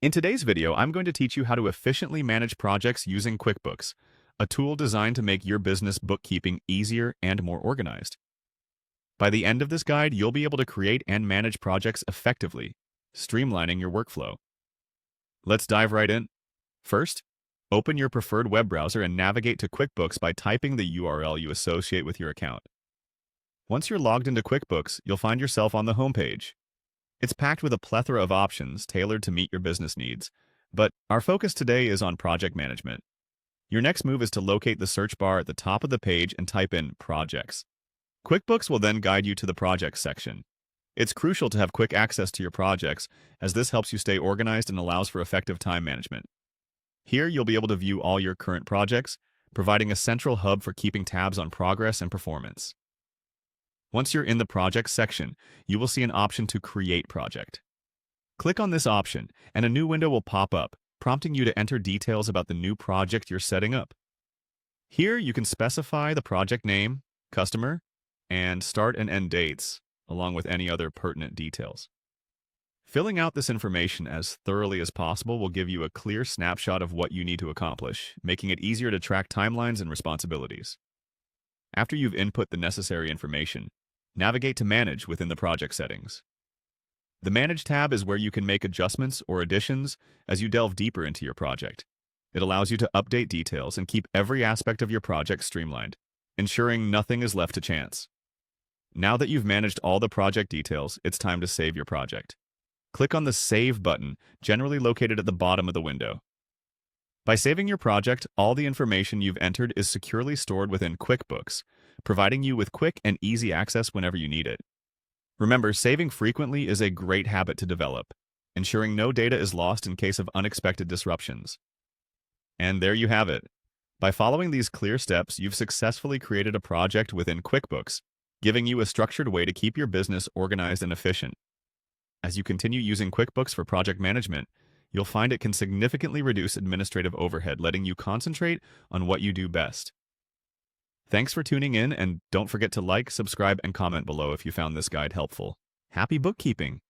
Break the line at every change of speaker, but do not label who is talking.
In today's video, I'm going to teach you how to efficiently manage projects using QuickBooks, a tool designed to make your business bookkeeping easier and more organized. By the end of this guide, you'll be able to create and manage projects effectively, streamlining your workflow. Let's dive right in. First, open your preferred web browser and navigate to QuickBooks by typing the URL you associate with your account. Once you're logged into QuickBooks, you'll find yourself on the homepage. It's packed with a plethora of options tailored to meet your business needs, but our focus today is on project management. Your next move is to locate the search bar at the top of the page and type in Projects. QuickBooks will then guide you to the Projects section. It's crucial to have quick access to your projects, as this helps you stay organized and allows for effective time management. Here, you'll be able to view all your current projects, providing a central hub for keeping tabs on progress and performance. Once you're in the Projects section, you will see an option to Create Project. Click on this option, and a new window will pop up, prompting you to enter details about the new project you're setting up. Here, you can specify the project name, customer, and start and end dates, along with any other pertinent details. Filling out this information as thoroughly as possible will give you a clear snapshot of what you need to accomplish, making it easier to track timelines and responsibilities. After you've input the necessary information, navigate to Manage within the project settings. The Manage tab is where you can make adjustments or additions as you delve deeper into your project. It allows you to update details and keep every aspect of your project streamlined, ensuring nothing is left to chance. Now that you've managed all the project details, it's time to save your project. Click on the Save button, generally located at the bottom of the window. By saving your project, all the information you've entered is securely stored within QuickBooks, providing you with quick and easy access whenever you need it. Remember, saving frequently is a great habit to develop, ensuring no data is lost in case of unexpected disruptions. And there you have it. By following these clear steps, you've successfully created a project within QuickBooks, giving you a structured way to keep your business organized and efficient. As you continue using QuickBooks for project management, you'll find it can significantly reduce administrative overhead, letting you concentrate on what you do best. Thanks for tuning in, and don't forget to like, subscribe, and comment below if you found this guide helpful. Happy bookkeeping!